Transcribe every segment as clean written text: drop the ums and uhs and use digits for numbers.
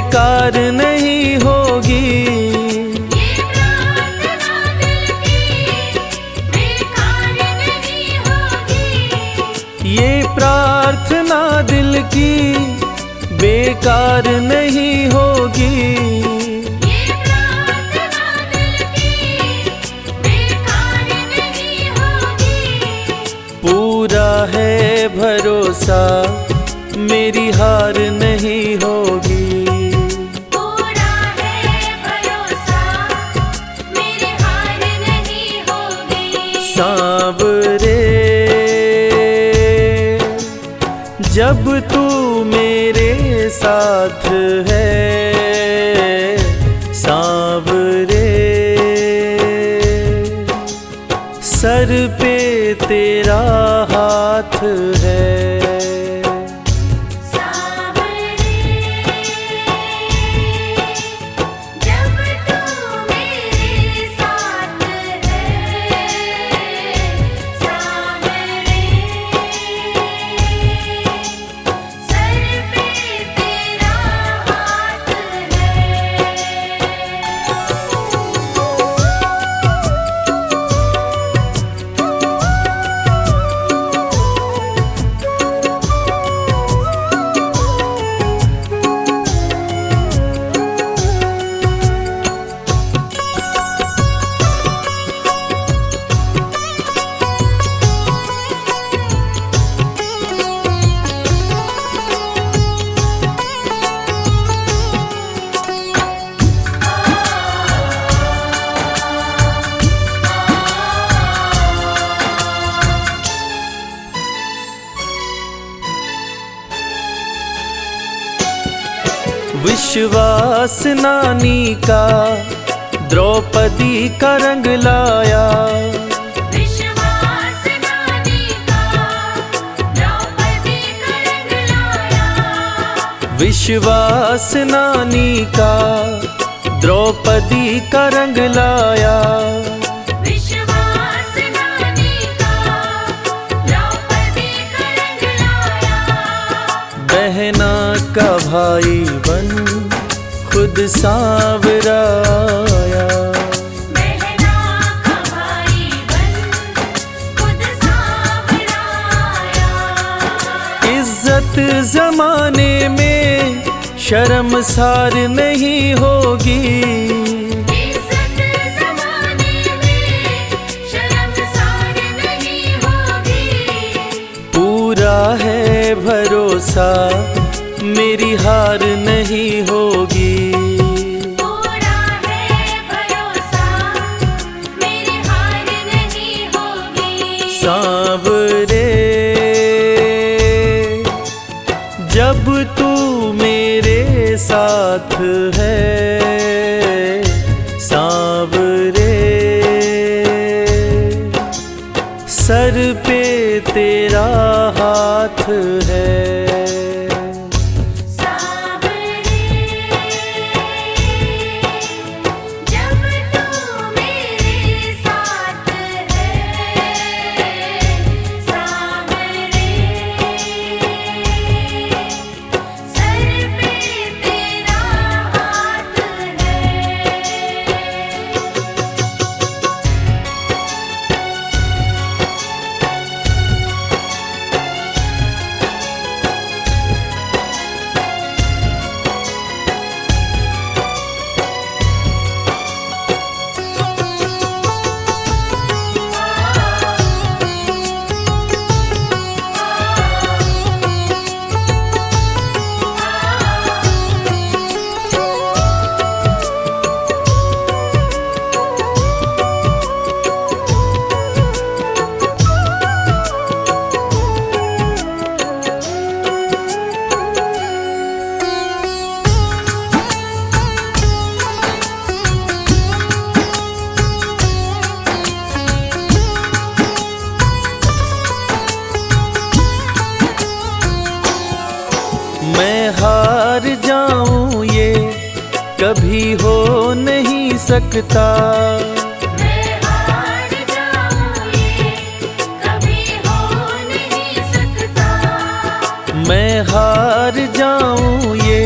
बेकार नहीं होगी। ये प्रार्थना दिल की बेकार नहीं होगी। पूरा है भरोसा मेरी हार नहीं होगी। पूरा है भरोसा मेरी हार नहीं होगी। सांवरे जब तू मेरे साथ है, सांवरे सर पे तेरा हाथ है। सांवरे जब तू मेरे साथ है, सांवरे सर पे तेरा हाथ है। विश्वास नानी का द्रौपदी का रंग लाया। विश्वास नानी का द्रौपदी का रंग लाया। विश्वास नानी का द्रौपदी का रंग लाया। विश्वास नानी का द्रौपदी का रंग लाया। बहना का भाई बन खुद सांवरा आया। बहना का भाई बन खुद सांवरा आया। इज्जत जमाने में शर्मसार नहीं होगी। इज्जत ज़माने में शर्मसार नहीं होगी। पूरा है भरोसा मेरी हार नहीं होगी। पूरा है भरोसा मेरी हार नहीं होगी। सांवरे जब तू मेरे साथ है, सांवरे सर पे तेरा हाथ है। जब तू मेरे साथ है, सांवरे सर पे तेरा हाथ है। मैं हार जाऊं ये कभी हो नहीं सकता। मैं हार जाऊं ये कभी हो नहीं सकता। मैं हार जाऊं ये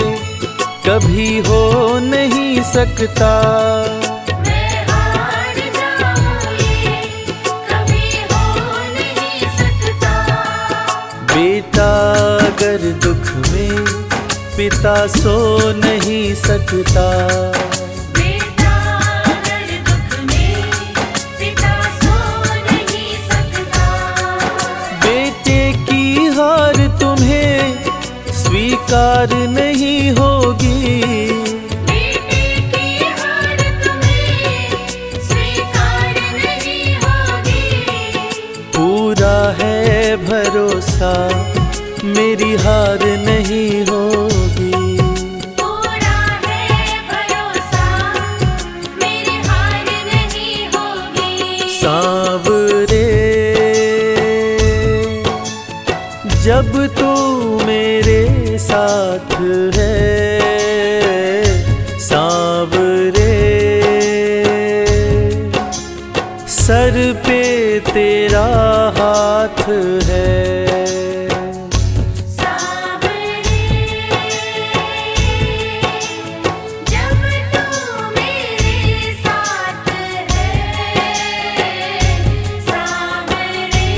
कभी हो नहीं सकता। मैं हार जाऊं ये कभी हो नहीं सकता। बेटा अगर दुख में पिता सो नहीं सकता। बेटा अगर दुख में पिता सो नहीं सकता। बेटे की हार तुम्हें स्वीकार नहीं होगी। बेटे की हार तुम्हें स्वीकार नहीं होगी। पूरा है भरोसा मेरी हार नहीं होगी। पूरा है भरोसा मेरी हार नहीं होगी। सांवरे जब तू मेरे साथ है, सांवरे सर पे तेरा हाथ है। सांवरे जब तू मेरे साथ है। सांवरे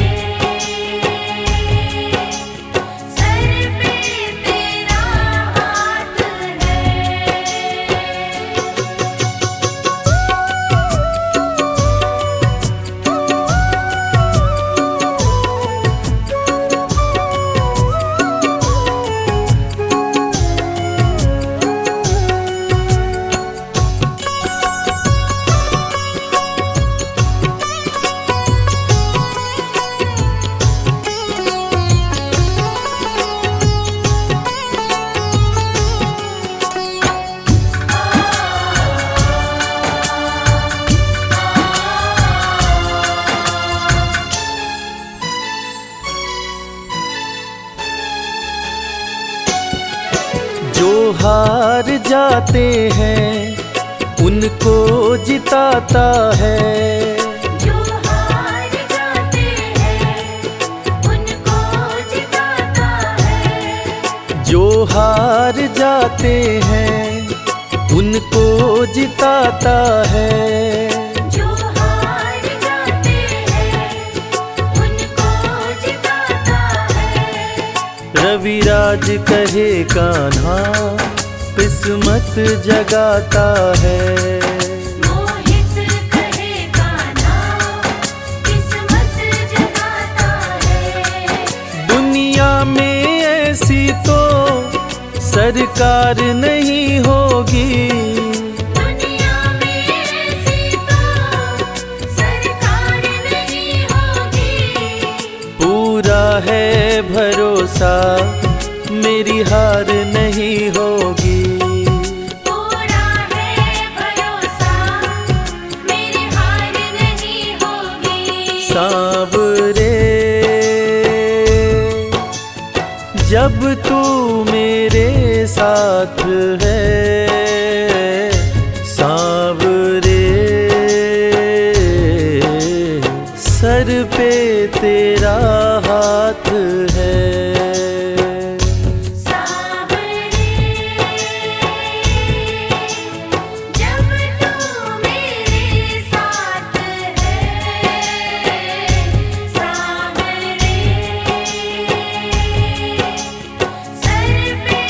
सर पे तेरा हाथ है। जो हार जाते हैं उनको जिताता है। जो हार जाते हैं उनको जिताता है। जो हार जाते हैं उनको जिताता है। जो हार जाते हैं उनको जिताता है। रविराज कहे कान्हा किस्मत जगाता है। मोहित कहे कान्हा किस्मत जगाता है। दुनिया में ऐसी तो सरकार नहीं होगी। दुनिया में ऐसी तो सरकार नहीं होगी। पूरा है भरोसा मेरी हार नहीं होगी। पूरा है भरोसा मेरी हार नहीं होगी। सांवरे जब तू मेरे साथ है, सांवरे सर पे तेरा हाथ है। सांवरे जब तू मेरे साथ है। सांवरे सर पे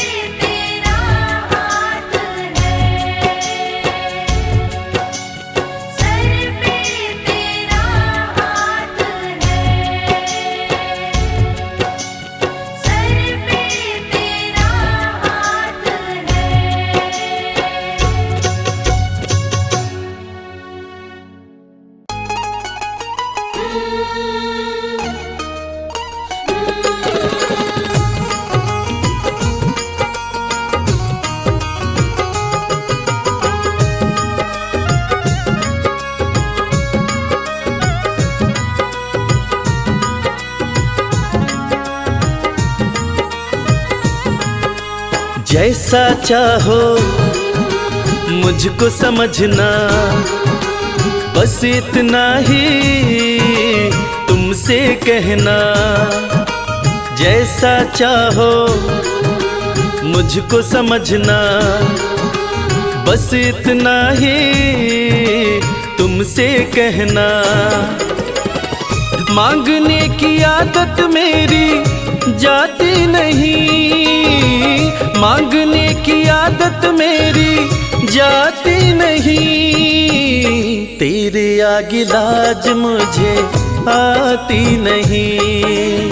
तेरा हाथ है। सर पे तेरा हाथ है। सर पे तेरा हाथ जैसा चाहो मुझको समझना, बस इतना ही तुमसे कहना। जैसा चाहो मुझको समझना, बस इतना ही तुमसे कहना। मांगने की आदत मेरी जाती नहीं, मांगने की आदत मेरी जाती नहीं। तेरे आगे लाज मुझे आती नहीं,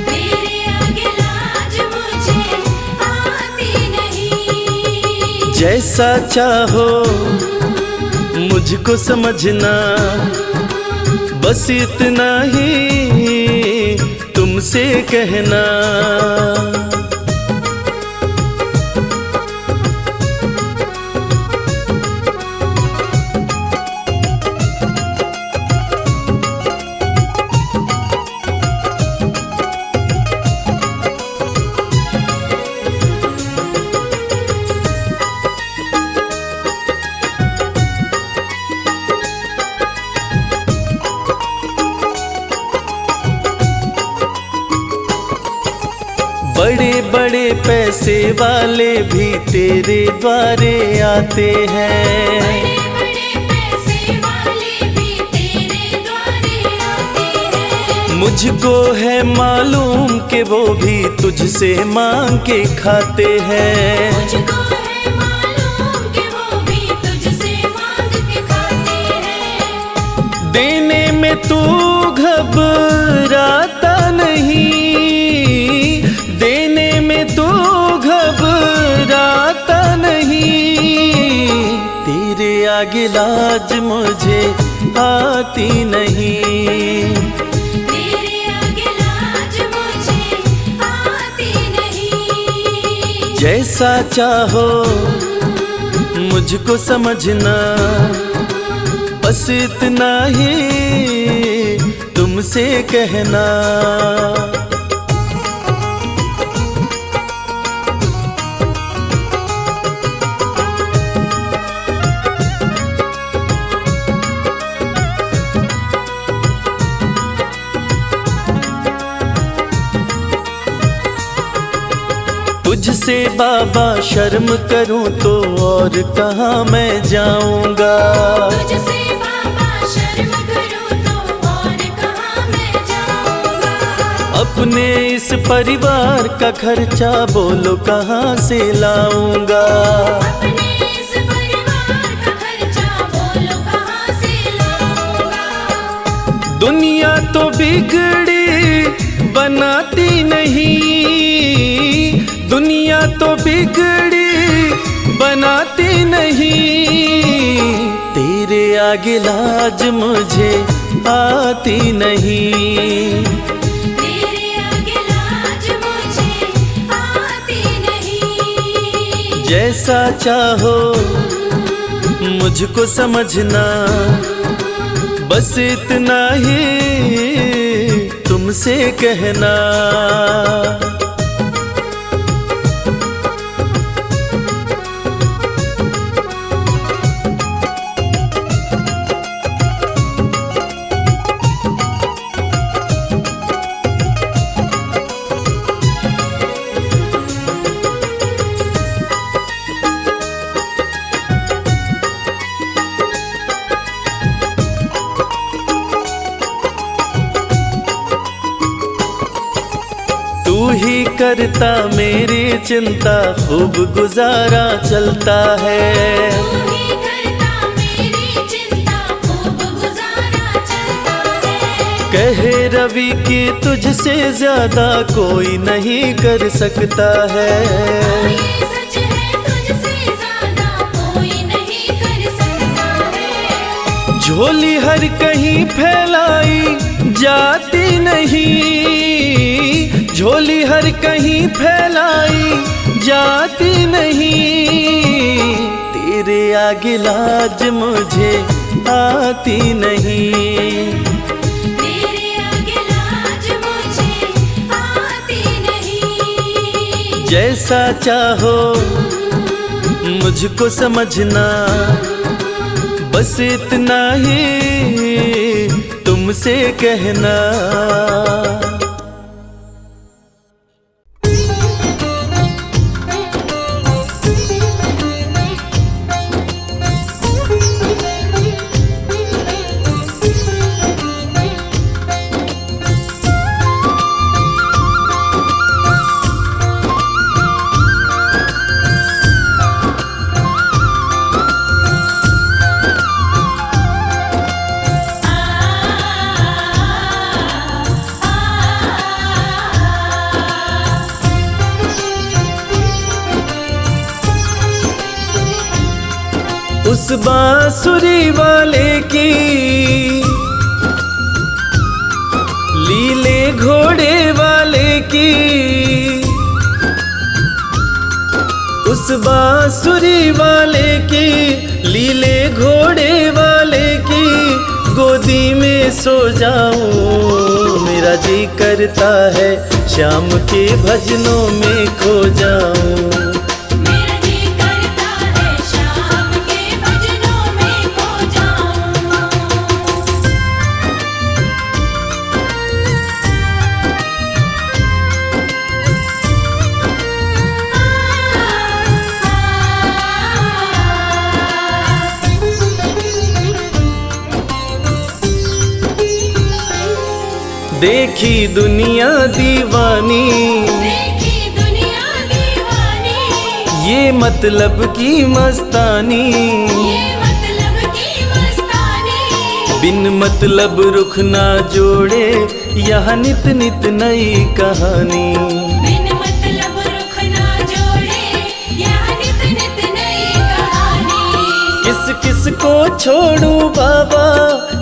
तेरे आगे लाज मुझे आती नहीं। जैसा चाहो मुझको समझना, बस इतना ही तुमसे कहना। बड़े बड़े पैसे वाले भी तेरे द्वारे आते हैं, बड़े बड़े पैसे वाले भी तेरे द्वारे आते हैं। मुझको है मालूम कि वो भी तुझसे मांग के खाते हैं। मुझको है मालूम कि वो भी तुझसे मांग के खाते हैं। देने में तू घबराता नहीं, देने में तू घबराता नहीं। तेरे आगे लाज मुझे आती नहीं, तेरे आगे लाज मुझे आती नहीं। जैसा चाहो मुझको समझना, बस इतना ही तुमसे कहना। तुझसे बाबा शर्म करूं तो और कहाँ मैं जाऊंगा। तुझसे बाबा शर्म करूं तो और कहाँ मैं जाऊंगा। अपने इस परिवार का खर्चा बोलो कहाँ से लाऊंगा। अपने इस परिवार का खर्चा बोलो कहाँ से लाऊंगा। दुनिया तो बिगड़ी बनाती नहीं, दुनिया तो बिगड़ी बनाती नहीं। तेरे आगे लाज मुझे आती नहीं, तेरे आगे लाज मुझे आती नहीं। जैसा चाहो मुझको समझना, बस इतना ही तुमसे कहना। तू ही करता मेरी चिंता, खूब गुजारा चलता है। तू ही करता मेरी चिंता, खूब गुजारा चलता है। कहे रवि कि तुझसे ज्यादा कोई नहीं कर सकता है। ये सच है, तुझसे ज्यादा कोई नहीं कर सकता है। झोली हर कहीं फैलाई जाती नहीं, झोली हर कहीं फैलाई जाती नहीं। तेरे आगे लाज मुझे आती नहीं, तेरे आगे लाज मुझे आती नहीं। जैसा चाहो मुझको समझना, बस इतना ही तुमसे कहना। उस बांसुरी वाले की लीले घोड़े वाले की, उस बांसुरी वाले की लीले घोड़े वाले की गोदी में सो जाऊं। मेरा जी करता है श्याम के भजनों में खो जाऊं। मेरा जी करता है शाम के भजनों में खो जाऊं। देखी दुनिया दीवानी, देखी दुनिया दीवानी, ये मतलब की मस्तानी, ये मतलब की मस्तानी। बिन मतलब रुख ना जोड़े यहाँ नित नित नई कहानी। बिन मतलब रुख ना जोड़े यहाँ नित नित नई कहानी। किस किस को छोड़ू बाबा,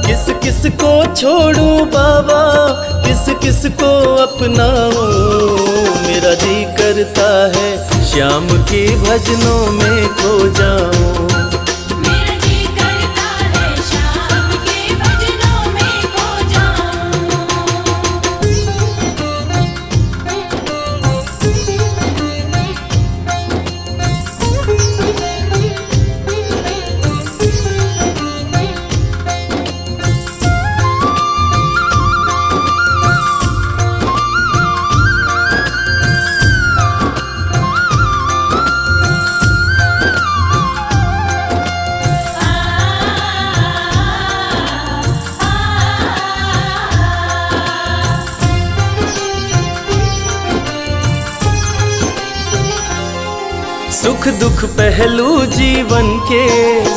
किस किस को छोड़ू बाबा, किस किस को अपनाऊं। मेरा जी करता है श्याम के भजनों में खो जाऊं। मेरा जी करता है शाम के भजनों में खो सुख दुख पहलू जीवन के,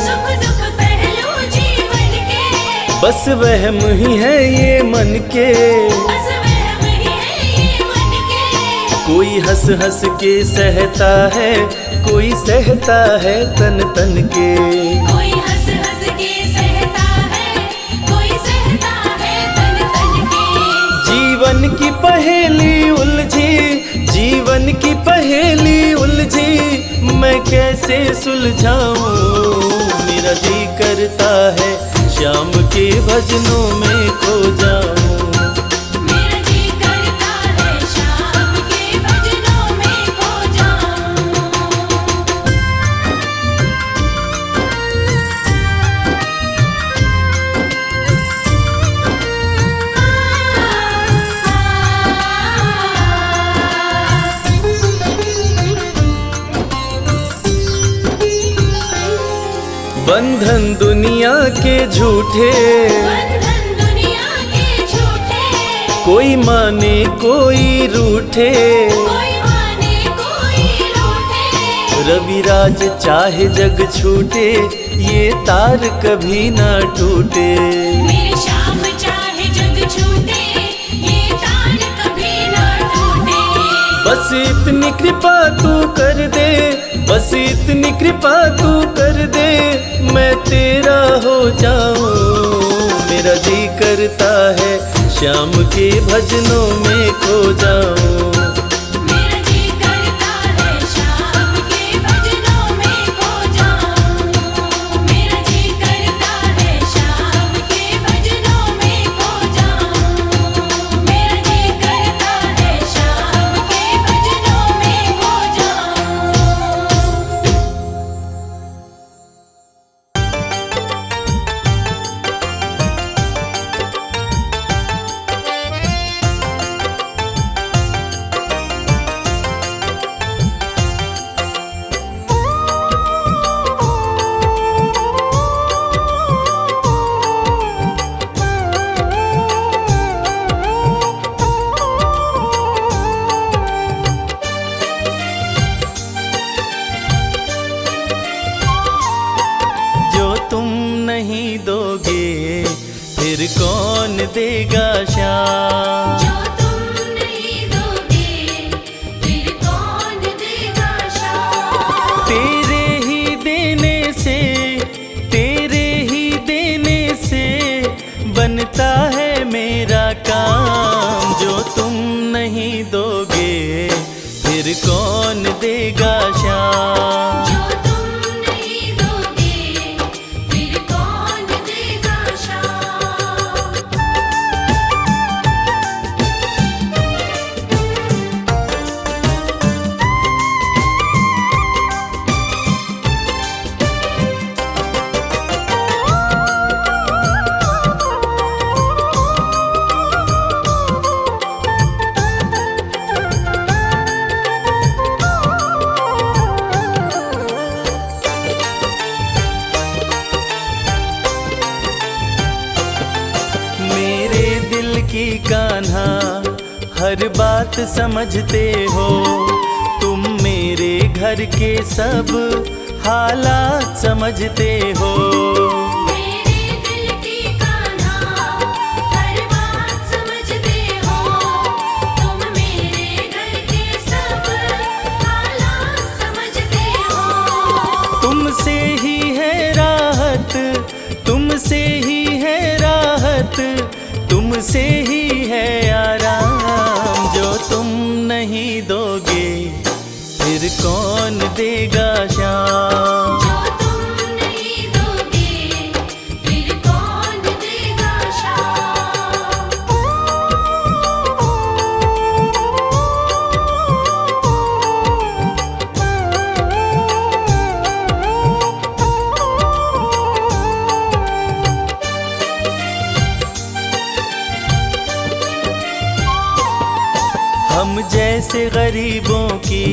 सुख दुख पहलू जीवन के, बस वहम ही है ये मन के। बस वहम ही है ये मन के। कोई हंस हंस के सहता है, कोई सहता है तन तन के। कोई हंस हंस के सहता है, कोई सहता है तन तन के। जीवन की पहेली उलझी, जीवन की पहेली उलझी, मैं कैसे सुलझाऊं। मेरा जी करता है श्याम के भजनों में खो जाऊं। मेरा जी करता है शाम के भजनों में खो जाऊं। बंधन दुनिया के झूठे, बंधन दुनिया के झूठे, कोई माने कोई रूठे। कोई माने कोई रूठे। रविराज चाहे जग छूटे, ये तार कभी ना टूटे। मेरे श्याम चाहे जग छूटे, ये तार कभी ना टूटे। बस इतनी कृपा तू कर दे, बस इतनी कृपा तू कर दे, मैं तेरा हो जाऊं। मेरा जी करता है श्याम के भजनों में खो जाऊं। मेरा जी करता है शाम के भजनों में खो जाऊं। मेरा जी करता है शाम के भजनों में खो जाऊं। मेरा जी करता है शाम के भजनों में खो जाऊं। फिर कौन देगा श्याम। जो तुम नहीं दोगे फिर कौन देगा श्याम। तेरे ही देने से कान्हा हर बात समझते हो, तुम मेरे घर के सब हालात समझते हो। मेरे दिल की कान्हा हर बात समझते हो, तुम मेरे घर के सब हालात समझते हो। तुमसे ही है राहत, तुमसे ही है राहत, तुमसे ही है आराम। जो तुम नहीं दोगे फिर कौन देगा शाम। जो तुम नहीं दोगे फिर कौन देगा शाम। हम जैसे गरीबों की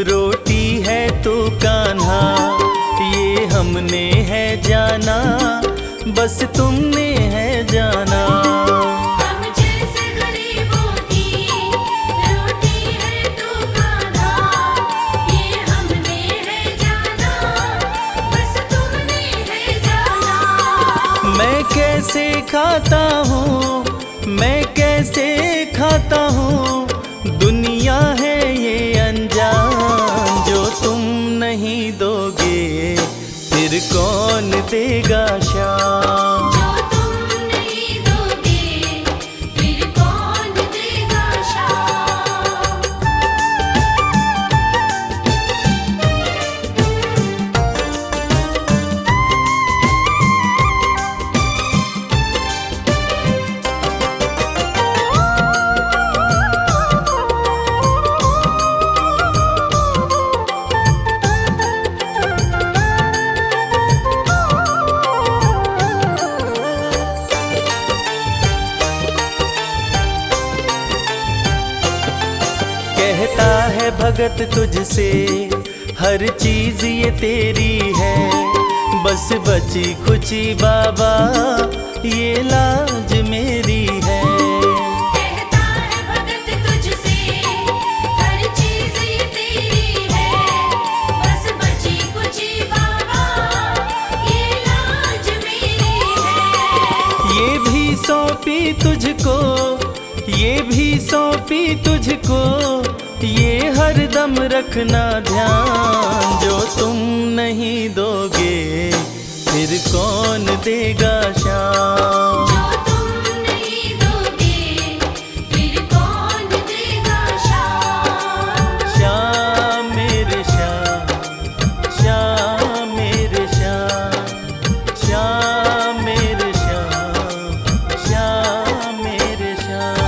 रोटी है तो कान्हा, ये हमने है जाना, बस तुमने है जाना। हम जैसे गरीबों की रोटी है तो कान्हा, ये हमने है जाना, बस तुमने है जाना। मैं कैसे खाता हूँ, मैं कैसे खाता हूँ, दुनिया है ये अनजान। जो तुम नहीं दोगे फिर कौन देगा शाम। जो तुम नहीं दोगे फिर कौन देगा शाम। कहता है भगत तुझसे हर चीज ये तेरी है, बस बची खुची बाबा ये लाज मेरी है। कहता है भगत तुझसे हर चीज ये तेरी है, बस बची कुची बाबा ये लाज मेरी है। ये भी सौंपी तुझको, ये भी सौंपी तुझको, ये हर दम रखना ध्यान। जो तुम नहीं दोगे फिर कौन देगा शाम। जो तुम नहीं दोगे फिर कौन देगा शाम। श्याम मेरे श्याम, श्याम मेरे श्याम, श्याम मेरे श्याम, श्याम मेरे श्याम।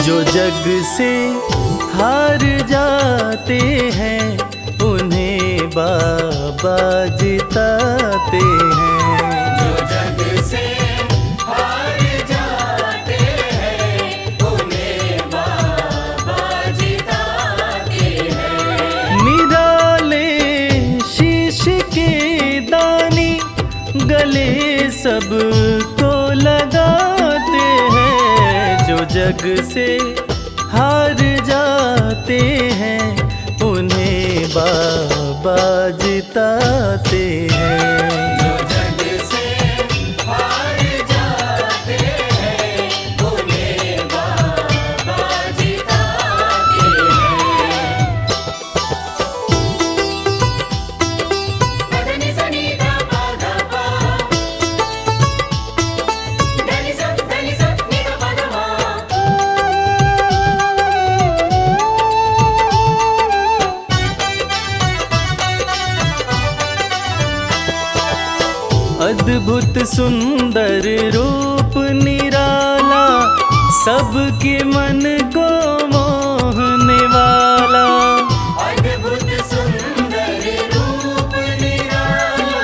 जो जग से हार जाते हैं उन्हें बाबा जिताते हैं। जो जग से हार जाते हैं उन्हें बाबा जिताते हैं। निराले शीश के दानी गले सबको लगाते हैं। जो जग से हार जाते हैं उन्हें बाबा जिताते हैं। जो जग से हार जाते हैं उन्हें बाबा जिताते हैं। पदनि सनि धा पा धा पा, धनि सा नि धा पा धा मा। अद्भुत सुंदर रूप निराला सबके मन को मोहने वाला। अद्भुत सुंदर रूप निराला,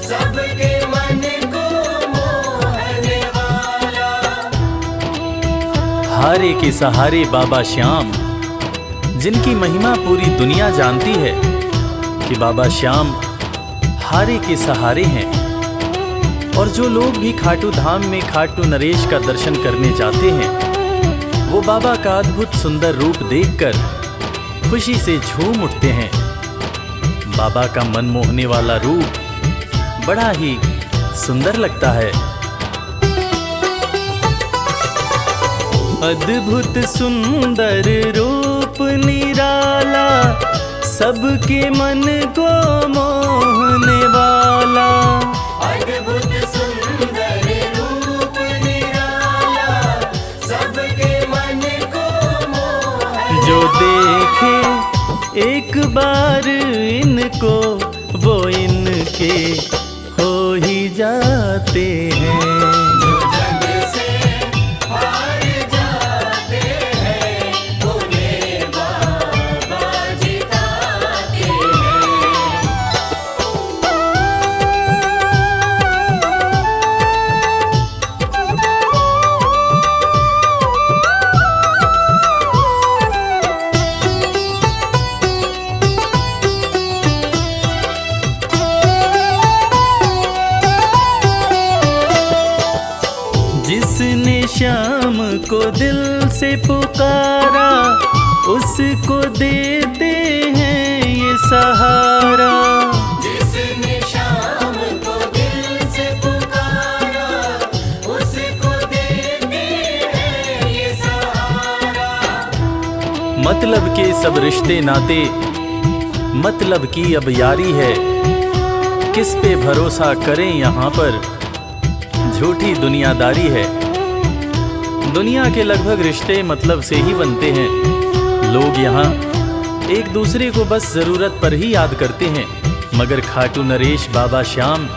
सबके मन को मोहने वाला। हारे के सहारे बाबा श्याम, जिनकी महिमा पूरी दुनिया जानती है कि बाबा श्याम हारे के सहारे हैं। और जो लोग भी खाटू धाम में खाटू नरेश का दर्शन करने जाते हैं, वो बाबा का अद्भुत सुंदर रूप देखकर खुशी से झूम उठते हैं। बाबा का मन मोहने वाला रूप बड़ा ही सुंदर लगता है। अद्भुत सुंदर रूप निराला, सबके मन को मोहने वाला। अद्भुत सुंदर रूप निराला, सबके मन को मोहने। जो देखे एक बार इनको, वो इनके हो ही जाते हैं। जो जग से हार जाते हैं, उन्हें बाबा जिताते हैं। जिसने श्याम को दिल से पुकारा, उसको देते हैं ये सहारा। जिसने शाम को दिल से पुकारा, उसको देते हैं ये सहारा। मतलब के सब रिश्ते नाते, मतलब की अब यारी है। किस पे भरोसा करें यहाँ पर, झूठी दुनियादारी है। दुनिया के लगभग रिश्ते मतलब से ही बनते हैं। लोग यहाँ एक दूसरे को बस जरूरत पर ही याद करते हैं, मगर खाटू नरेश बाबा श्याम,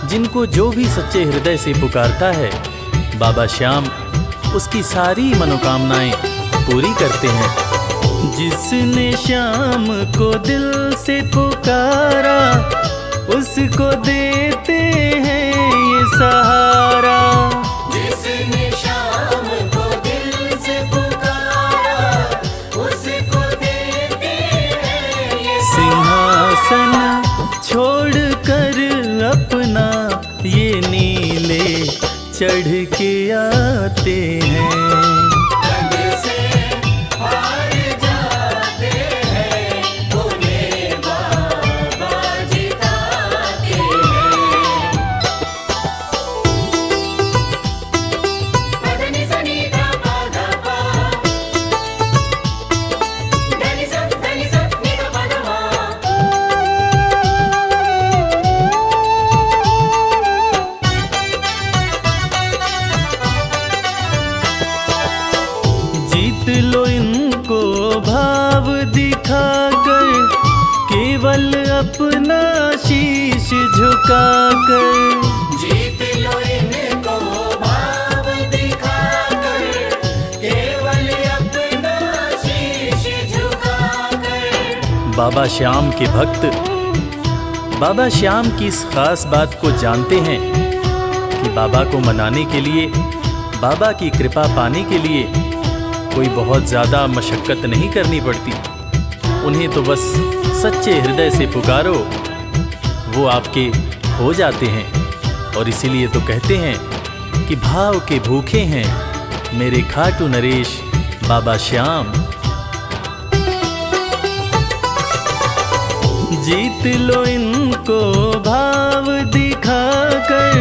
जिनको जो भी सच्चे हृदय से पुकारता है, बाबा श्याम उसकी सारी मनोकामनाएं पूरी करते हैं। जिसने श्याम को दिल से पुकारा, उसको देते हैं ये सहारा। जिसने शाम को दिल से पुकारा, उसको देते हैं ये सिंहासन छोड़कर अपना ये नीले चढ़ के आते हैं। जग से हार जाते हैं, उन्हें बाबा जिताते हैं। पदनि सनि धा पा धा पा, धनि सा नि धा पा धा मा। जीत लो इनको भाव दिखाकर, केवल अपना शीश झुकाकर। जीत लो इनको भाव दिखाकर, केवल अपना शीश झुकाकर। बाबा श्याम के भक्त बाबा श्याम की इस खास बात को जानते हैं कि बाबा को मनाने के लिए, बाबा की कृपा पाने के लिए कोई बहुत ज़्यादा मशक्क़त नहीं करनी पड़ती। उन्हें तो बस सच्चे हृदय से पुकारो, वो आपके हो जाते हैं। और इसीलिए तो कहते हैं कि भाव के भूखे हैं मेरे खाटू नरेश बाबा श्याम। जीत लो इनको भाव दिखाकर,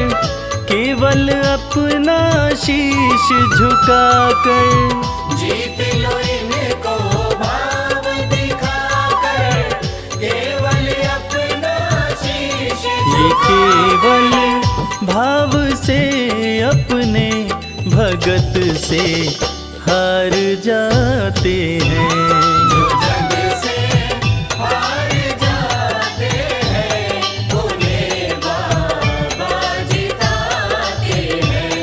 केवल अपना शीश झुकाकर। जीत लो इनको भाव दिखाकर, केवल अपना शीश ये केवल भाव से अपने भगत से हार जाते हैं। जो जग से हार जाते हैं, उन्हें बाबा जिताते हैं।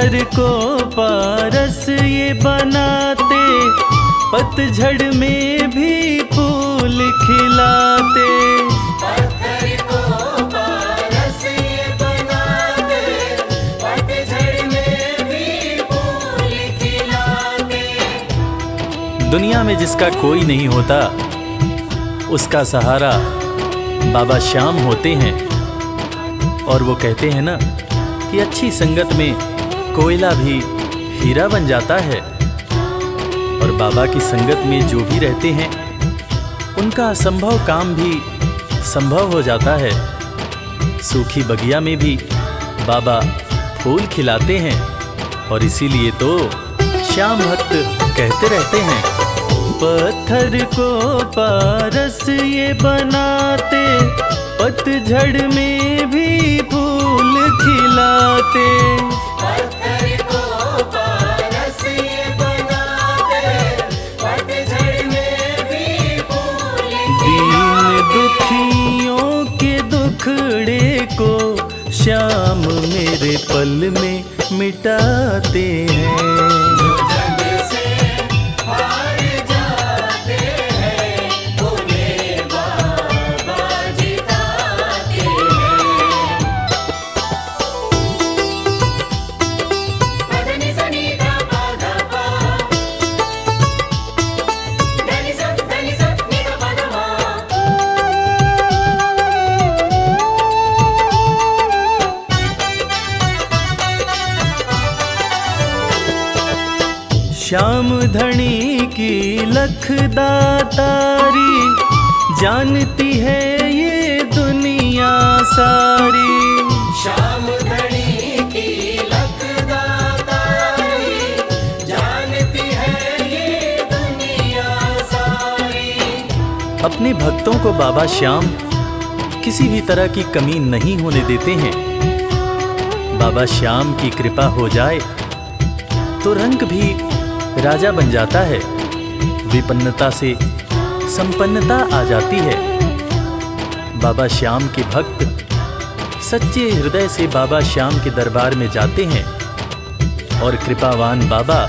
पत्थर को पारस ये बनाते, पतझड़ में भी फूल खिलाते। पत्थर को पारस ये बनाते, पतझड़ में भी फूल खिलाते। दुनिया में जिसका कोई नहीं होता, उसका सहारा बाबा श्याम होते हैं। और वो कहते हैं ना कि अच्छी संगत में कोयला भी हीरा बन जाता है। और बाबा की संगत में जो भी रहते हैं, उनका असंभव काम भी संभव हो जाता है। सूखी बगिया में भी बाबा फूल खिलाते हैं। और इसीलिए तो श्याम भक्त कहते रहते हैं, पत्थर को पारस ये बनाते, पतझड़ में भी फूल खिलाते। पत्थर को पारस ये बनाते, पतझड़ में भी फूल दीन दुखियों के दुखड़े को श्याम मेरे पल में मिटाते हैं। जग से हार जाते हैं, उन्हें बाबा जिताते हैं। पदनि सनि धा पा धा पा, धनि सा नि धा पा धा मा। श्याम धनी की लख दातारी, जानती है ये दुनिया सारी। श्याम धनी की लख दातारी, जानती है ये दुनिया सारी। अपने भक्तों को बाबा श्याम किसी भी तरह की कमी नहीं होने देते हैं। बाबा श्याम की कृपा हो जाए तो रंग भी राजा बन जाता है। विपन्नता से संपन्नता आ जाती है। बाबा श्याम के भक्त सच्चे हृदय से बाबा श्याम के दरबार में जाते हैं। और कृपावान बाबा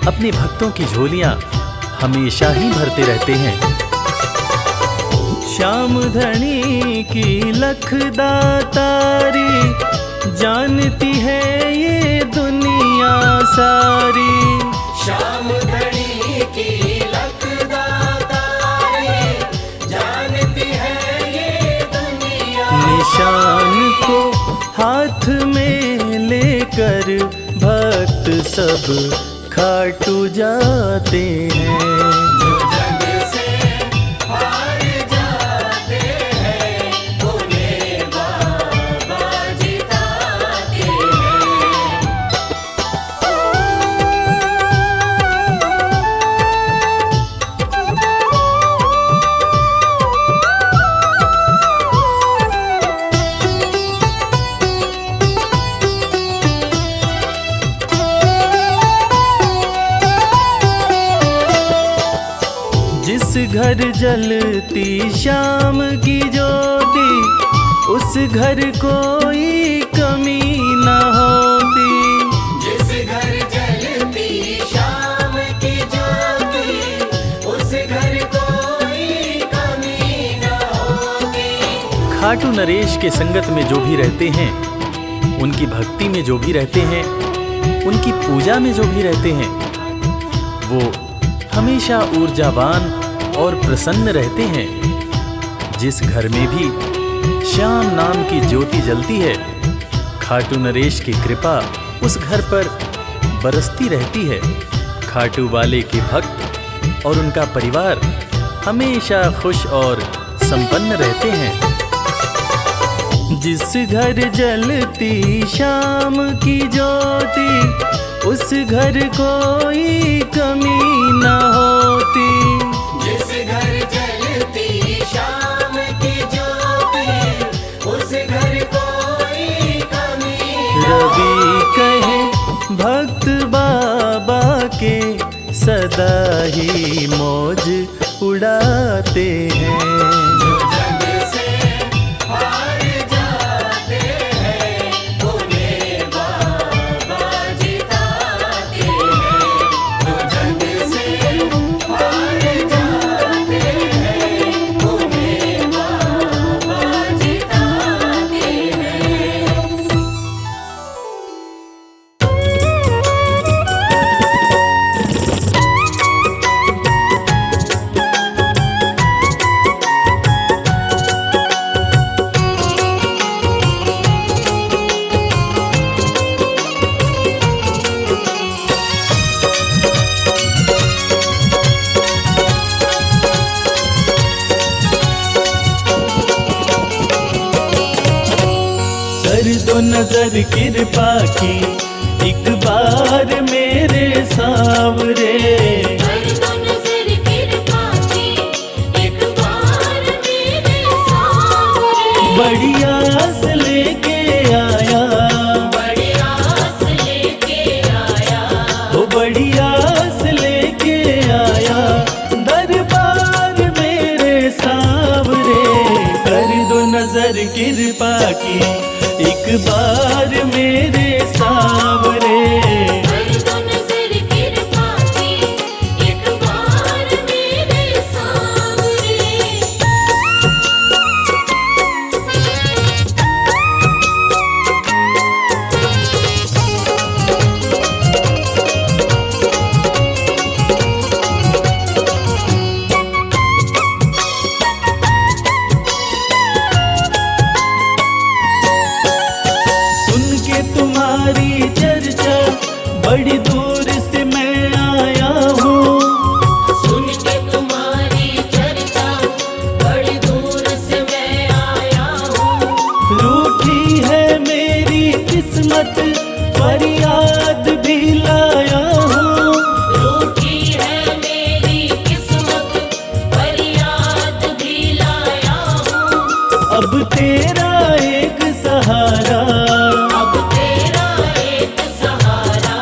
अपने भक्तों की झोलियां हमेशा ही भरते रहते हैं। श्याम धनी की लख दातारी, जानती है ये दुनिया सारी। श्याम धनी की लख दातारी, जानती है ये दुनिया। निशान को हाथ में लेकर भक्त सब खाटू जाते हैं। जग से हार जाते हैं, उन्हें बाबा जिताते हैं। जिस घर जलती श्याम की ज्योति, उस घर कोई कमी न होती। जिस घर जलती श्याम की ज्योति, उस घर कोई कमी न होती। खाटू नरेश के संगत में जो भी रहते हैं, उनकी भक्ति में जो भी रहते हैं, उनकी पूजा में जो भी रहते हैं, वो हमेशा ऊर्जावान और प्रसन्न रहते हैं। जिस घर में भी श्याम नाम की ज्योति जलती है, खाटू नरेश की कृपा उस घर पर बरसती रहती है। खाटू वाले के भक्त और उनका परिवार हमेशा खुश और संपन्न रहते हैं। जिस घर जलती श्याम की ज्योति, उस घर कोई कमी न होती। जिस घर जलती श्याम की ज्योति, उस घर कोई कमी न रवि कहे भक्त बाबा के, सदा ही मौज उड़ाते हैं। जग से हार जाते हैं, उन्हें बाबा नजर कृपा की एक बार मेरे सावरे। कर दो नजर कृपा की एक बार मेरे सावरे। बड़ी आस लेके आया, बड़ी आस लेके आया, वो बड़ी आस लेके आया दरबार मेरे सावरे। कर दो नजर कृपा की एक बार मेरे सावरे। कर दो नजर कृपा की एक बार मेरे सावरे। सुन के तुम्हारी चर्चा बड़ी दूर से मैं आया हूँ। सुन के तुम्हारी चर्चा बड़ी दूर से मैं आया हूँ। रूठी है मेरी किस्मत फरियाद भी लाया हूँ। रूठी है मेरी किस्मत फरियाद भी लाया हूँ। अब तेरा एक सहारा, अब तेरा एक सहारा,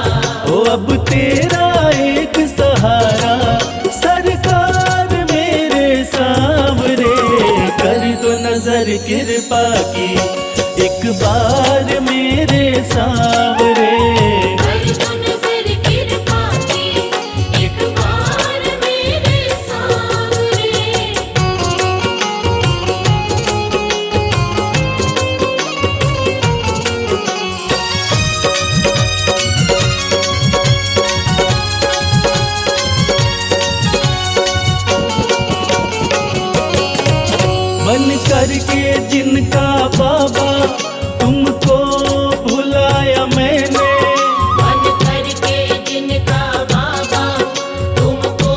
ओ अब तेरा एक सहारा सरकार मेरे सावरे। कर दो नजर कृपा की एक बार मेरे सावरे। कर दो नजर कृपा की एक बार मेरे सावरे। बन करके जिनका बाबा तुमको भुलाया मैंने। बन करके जिनका बाबा तुमको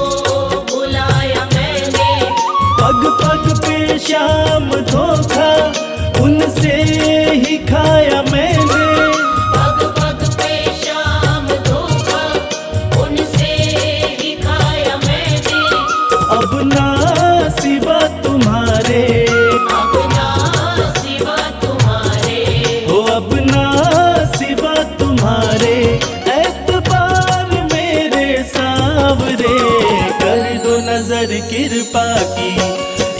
बुलाया मैंने। पग पग पे शाम धोखा उनसे ही खाया मैंने। पग पग पे शाम धोखा उनसे ही खाया मैंने। अब ना सिवा तुम्हारे, अब ना सिवा तुम्हारे, हो अब ना सिवा तुम्हारे एतबार मेरे सावरे। कर दो नजर कृपा की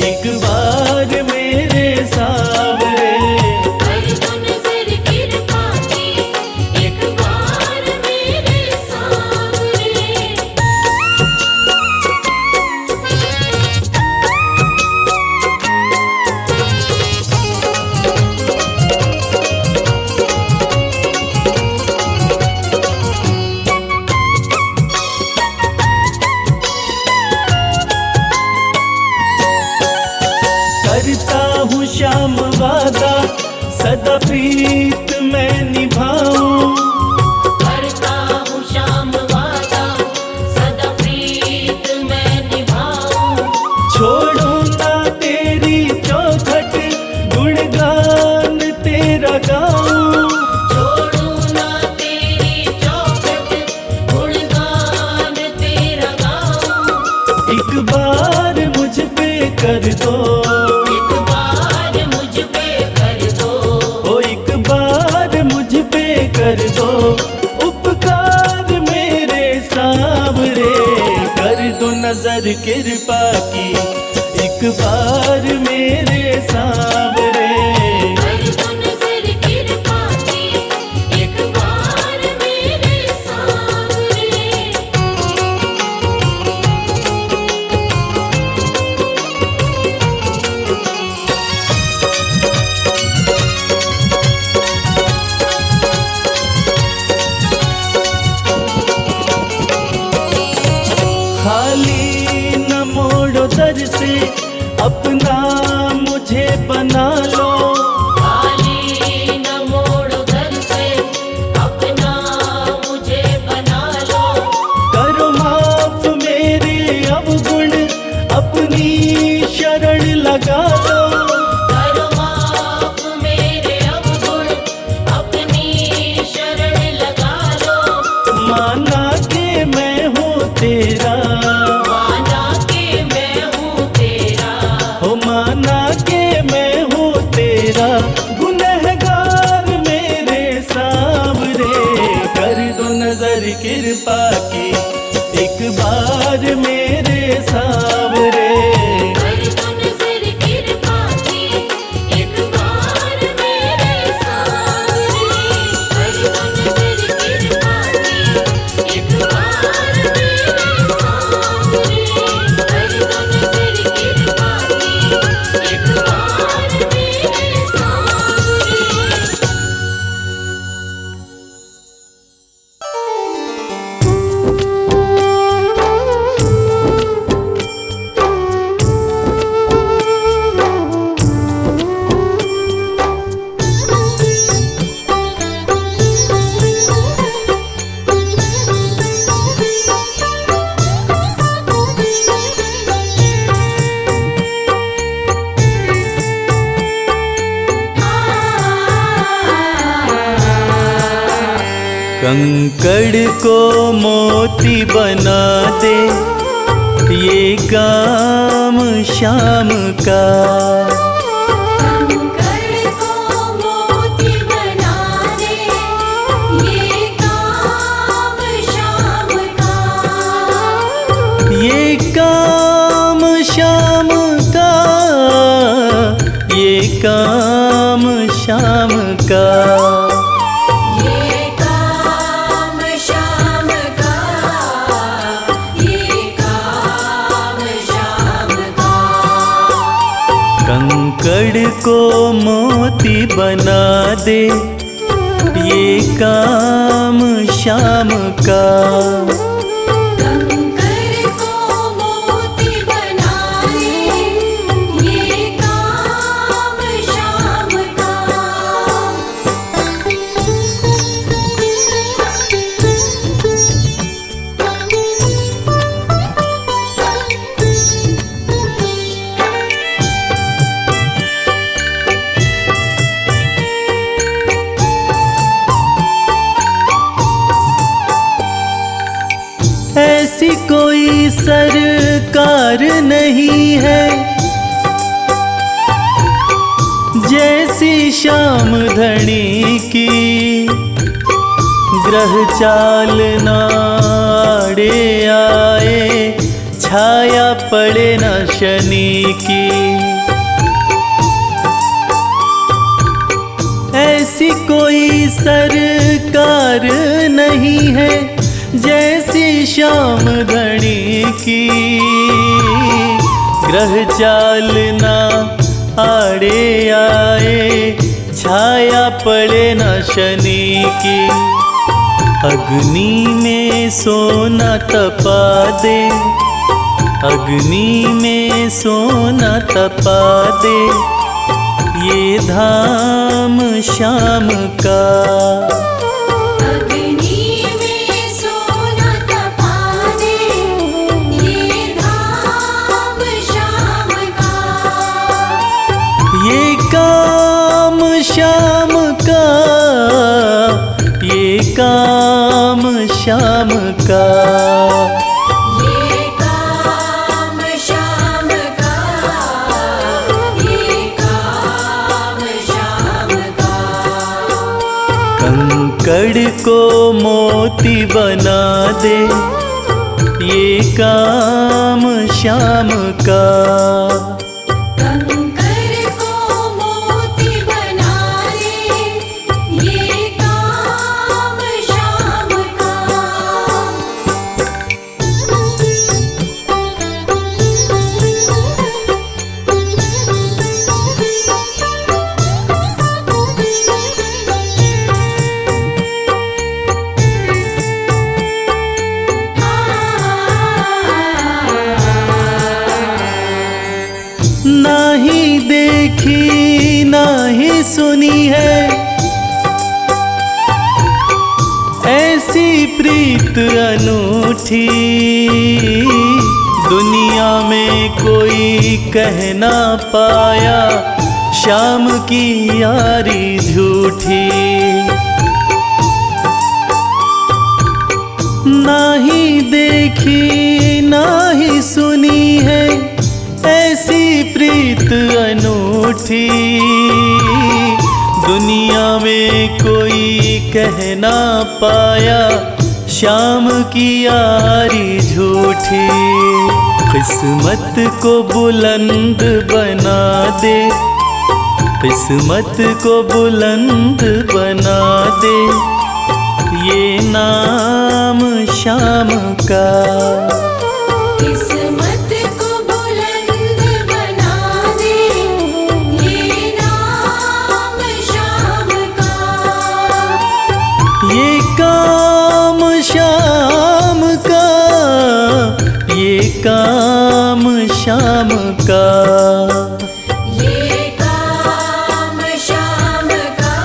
एक बार मेरे सावरे। कर दो नजर कृपा की एक बार मेरे सावरे। करता हूँ श्याम वादा सदा प्रीत मैं निभाऊं। करता हूँ श्याम वादा सदा प्रीत मैं निभाऊं। छोड़ूं ना तेरी चौखट गुणगान तेरा गाऊं। छोड़ू ना तेरी चौखट गुणगान तेरा गाऊं। एक बार मुझ पे कर दो, एक बार मुझ पे कर दो। ओ एक बार मुझ पे कर दो उपकार मेरे सावरे। कर दो नजर कृपा की एक बार मेरे सावरे। कर दो नजर कृपा की एक बार मेरे सावरे। खाली न मोड़ो दर से अपना मुझे बना लो। खाली न मोड़ो दर से अपना मुझे बना लो। करो माफ मेरे अवगुण अपनी शरण लगा लो। करो माफ मेरे अवगुण माना के मैं हूँ तेरा, हो माना के मैं हूँ तेरा, गुनहगार मेरे सांवरे। कर दो नजर कृपा की एक बार मेरे सांवरे। कर दो नजर कृपा की एक बार मेरे सांवरे। कर दो नजर कृपा की एक बार मेरे सांवरे। कर दो नजर कृपा की एक बार मेरे सांवरे। कंकड़ को मोती बना दे ये काम शाम का। कंकड़ को मोती बना दे ये काम शाम का। ये काम शाम का, ये काम शाम का। ये काम शाम का, ये काम शाम का। कंकड़ को मोती बना दे ये काम शाम का। कंकड़ को मोती बना दे ये काम शाम का। ऐसी कोई सरकार नहीं है जैसी श्याम धनी की। ग्रह चाल नाड़े आए, छाया पड़े न शनि की। ऐसी कोई सरकार नहीं है जैसी श्याम धनी की। ग्रह चाल ना आड़े आए, छाया पड़े न शनि की। अग्नि में सोना तपा दे, अग्नि में सोना तपा दे ये धाम शाम का। अग्नि में सोना तपा दे ये धाम शाम का। ये काम शाम का, ये काम शाम का। ये काम शाम का, ये काम शाम का। कंकड़ को मोती बना दे ये काम शाम का। कंकड़ को मोती बना दे ये काम शाम का। ना ही देखी ना ही सुनी है ऐसी प्रीत अनूठी। दुनिया में कोई कह ना पाया शाम की यारी झूठी। ना ही देखी ना ही सुनी है ऐसी प्रीत अनूठी। दुनिया में कोई कह ना पाया श्याम की यारी झूठी। किस्मत को बुलंद बना दे, किस्मत को बुलंद बना दे ये नाम श्याम का। किस्मत को बुलंद बना दे ये नाम श्याम का। ये काम श्याम का, ये काम श्याम का। ये काम श्याम का,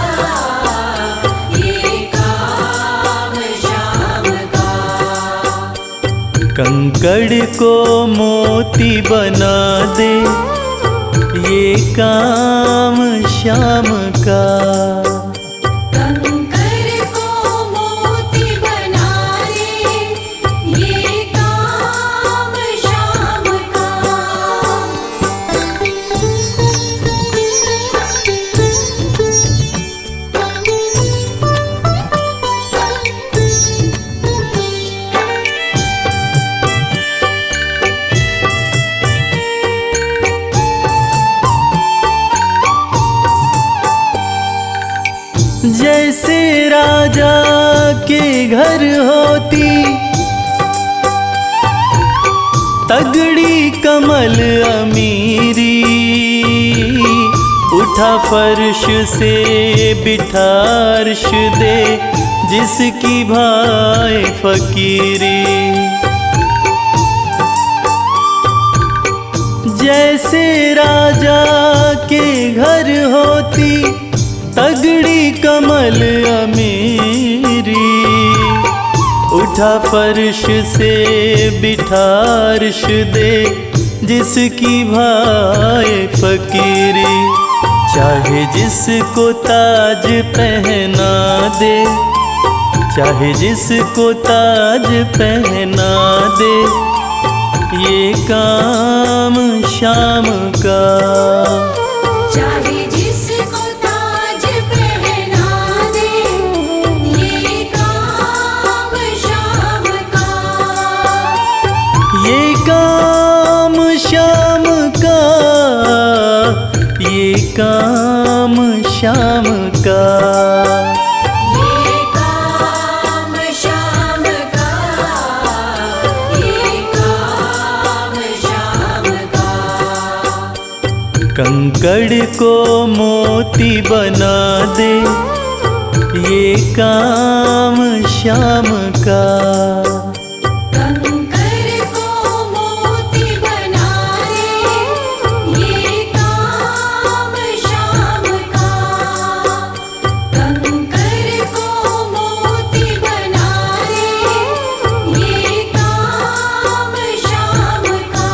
ये काम श्याम का। कंकड़ को मोती बना दे ये काम श्याम का। कंकर को मोती बना दे ये काम श्याम का। जैसे राजा के घर होती तगड़ी कमल अमीरी। उठा फर्श से बिठा अर्श दे जिसकी भाई फकीरी। जैसे राजा के घर होती तगड़ी कमल अमीरी। उठा फर्श से बिठा अर्श दे जिसकी भाई फकीरी। चाहे जिसको ताज पहना दे, चाहे जिसको ताज पहना दे ये काम श्याम का। चाहे जिसको ताज पहना दे ये काम श्याम का। ये काम श्याम का, ये काम श्याम का। ये काम श्याम का, ये काम श्याम का। कंकड़ को मोती बना दे ये काम श्याम का। कंकर को मोती बना दे ये काम श्याम का। कंकर को मोती बना दे ये काम श्याम का।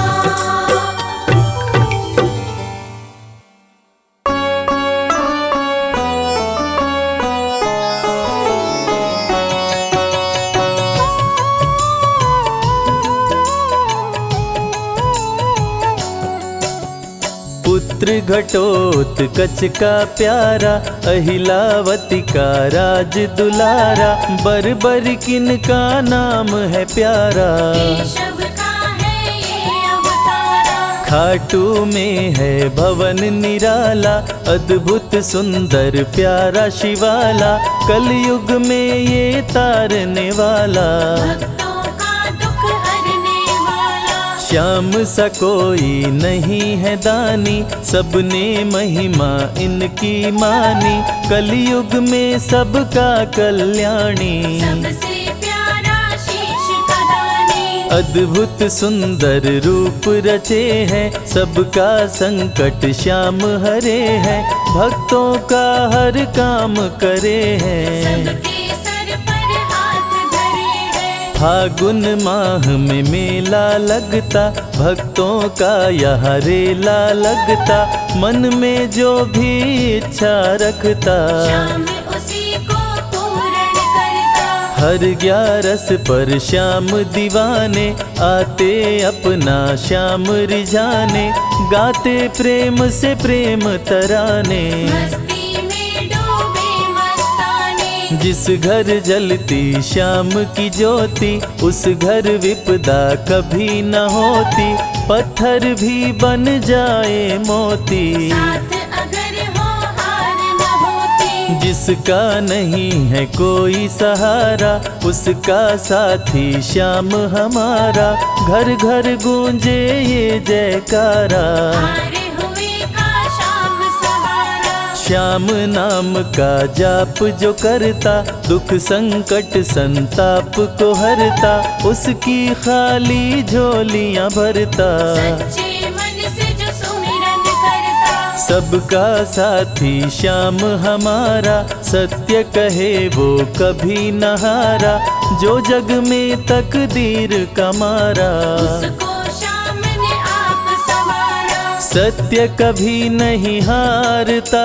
पुत्र घटोत्कच का प्यारा अहिलावती का राज दुलारा। बर्बर किन का नाम है प्यारा। केशव का है ये अवतारा। खाटू में है भवन निराला अद्भुत सुंदर प्यारा शिवाला। कलयुग में ये तारने वाला भक्तों का दुख हरने वाला। श्याम सा कोई नहीं है दानी सबने महिमा इनकी मानी। कलयुग में सबका कल्याणी सबसे प्यारा शीश का दानी। अद्भुत सुंदर रूप रचे हैं सबका संकट श्याम हरे हैं। भक्तों का हर काम करे हैं सबके सर पर हाथ धरे हैं। फागुन माह में मेला लगता भक्तों का यहाँ रेला लगता। मन में जो भी इच्छा रखता श्याम उसी को पूर्ण करता। हर ग्यारस पर श्याम दीवाने आते अपना श्याम रिझाने, गाते प्रेम से प्रेम तराने। मस्ती में डूबे मस्ताने, जिस घर जलती श्याम की ज्योति, उस घर विपदा कभी न होती, पत्थर भी बन जाए मोती। साथ अगर हो हार न होती, जिसका नहीं है कोई सहारा, उसका साथी श्याम हमारा। घर घर गूंजे ये जयकारा, हारे हुए का श्याम सहारा। श्याम नाम का जाप जो करता, दुख संकट संताप को हरता, उसकी खाली झोलियां भरता। सच्चे मन से जो सुमिरन करता, सबका साथी श्याम हमारा, सत्य कहे वो कभी न हारा, जो जग में तकदीर का मारा। उसको श्याम ने आप संवारा। सत्य कभी नहीं हारता,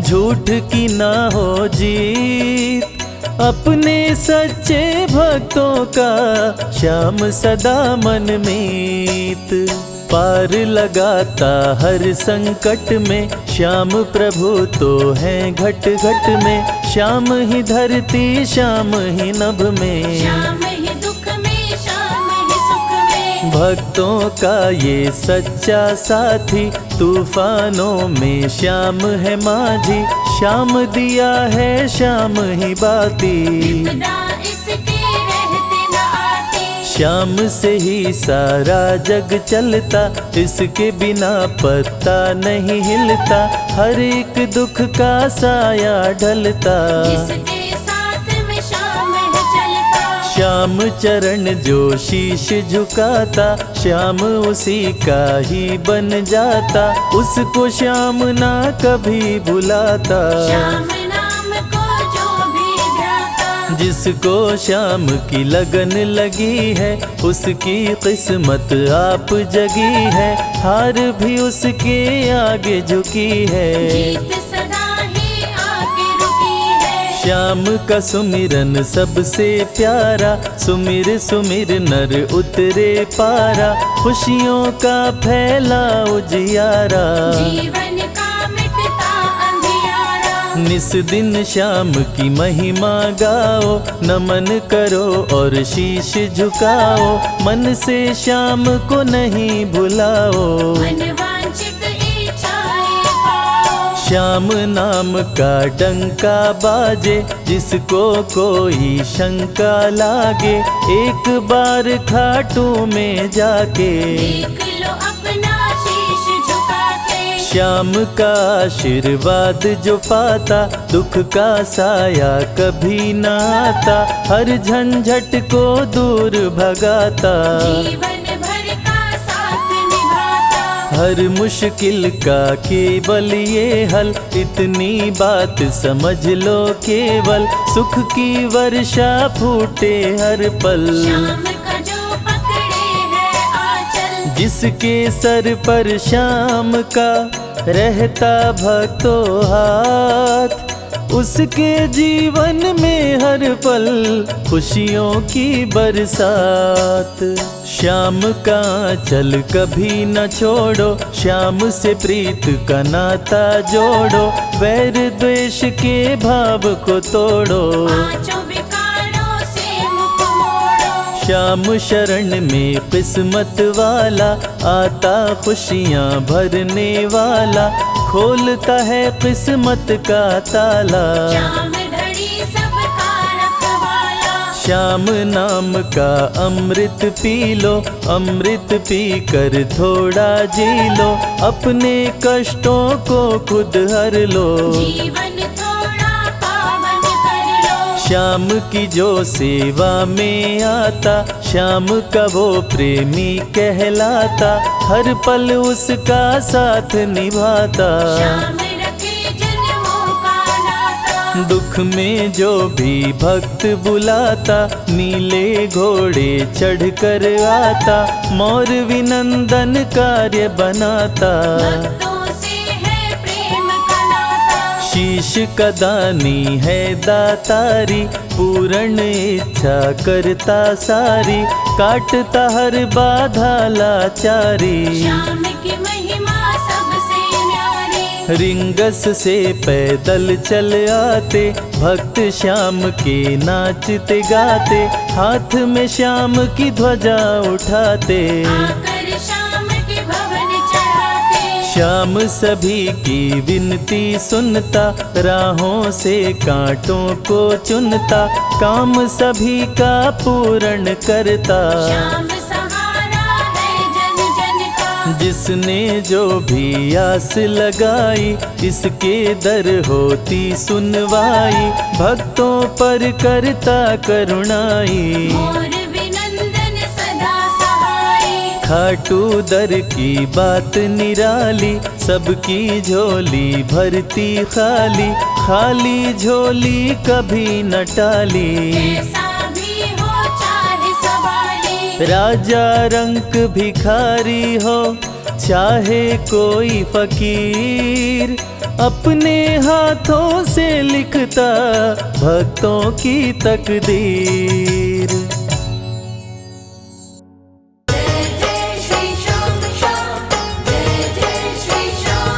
झूठ की ना हो जीत, अपने सच्चे भक्तों का श्याम सदा मन मीत। पार लगाता हर संकट में, श्याम प्रभु तो हैं घट घट में। श्याम ही धरती श्याम ही नभ में, श्याम ही दुख में श्याम ही सुख में। भक्तों का ये सच्चा साथी, तूफानों में श्याम है माझी। श्याम दिया है श्याम ही बाती, विपदा इसके रहते न आती। श्याम से ही सारा जग चलता, इसके बिना पत्ता नहीं हिलता, हर एक दुख का साया ढलता। जिसके साथ में श्याम है चलता, श्याम चरण जो शीश झुकाता, श्याम उसी का ही बन जाता, उसको श्याम ना कभी भुलाता। श्याम नाम को जो भी ध्याता, जिसको श्याम की लगन लगी है, उसकी किस्मत आप जगी है, हार भी उसके आगे झुकी है। जीत सदा ही आके रुकी है। श्याम का सुमिरन सबसे प्यारा, सुमिर सुमिर नर उतरे पारा, खुशियों का फैला उजियारा। जीवन का मिटता अंधियारा, निस दिन श्याम की महिमा गाओ, नमन करो और शीश झुकाओ, मन से श्याम को नहीं भुलाओ। मन वांछित इच्छाएं पाओ। श्याम नाम का डंका बाजे, जिसको कोई शंका लागे, एक बार खाटू में जाके देख लो अपना शीश झुका के। श्याम का आशीर्वाद जो पाता, दुख का साया कभी न आता, हर झंझट को दूर भगाता। जीवन भर का साथ निभाता, हर मुश्किल का केवल ये हल, इतनी बात समझ लो केवल, सुख की वर्षा फूटे हर पल। श्याम का जो पकड़े है आंचल, जिसके सर पर श्याम का रहता भक्तों हाथ, उसके जीवन में हर पल खुशियों की बरसात। श्याम का चल कभी न छोड़ो, श्याम से प्रीत का नाता जोड़ो, वैर द्वेष के भाव को तोड़ो। पांचों विकारों से मुख मोड़ो। श्याम शरण में किस्मत वाला, आता खुशियाँ भरने वाला, खोलता है किस्मत का ताला। श्याम धड़ी सबका रखवाला, श्याम नाम का अमृत पी लो, अमृत पी कर थोड़ा जी लो, अपने कष्टों को खुद हर लो। जीवन थोड़ा पावन कर लो। श्याम की जो सेवा में आता, श्याम का वो प्रेमी कहलाता, हर पल उसका साथ निभाता। श्याम रखे जन्मों का नाता, दुख में जो भी भक्त बुलाता, नीले घोड़े चढ़ कर आता, मोर विनंदन कार्य बनाता। भक्तों से है प्रेम का नाता, शीश का दानी है दातारी, पूर्ण इच्छा करता सारी, काटता हर बाधा लाचारी। श्याम की महिमा सबसे न्यारी, रिंगस से पैदल चल आते, भक्त श्याम के नाचते गाते, हाथ में श्याम की ध्वजा उठाते। आकर श्याम के भवन चढ़ाते, श्याम सभी की विनती सुनता, राहों से कांटों को चुनता, काम सभी का पूर्ण करता। श्याम सहारा है जन जन का, जिसने जो भी आस लगाई, इसके दर होती सुनवाई, भक्तों पर करता करुणाई। मोर विनंदन सदा सहाय, खाटू दर की बात निराली, सबकी झोली भरती खाली, खाली झोली कभी न टाली। कैसा भी हो चाहे सवाली, राजा रंक भिखारी हो चाहे कोई फकीर, अपने हाथों से लिखता भक्तों की तकदीर। जय जय श्री श्याम श्याम, जय जय श्री श्याम।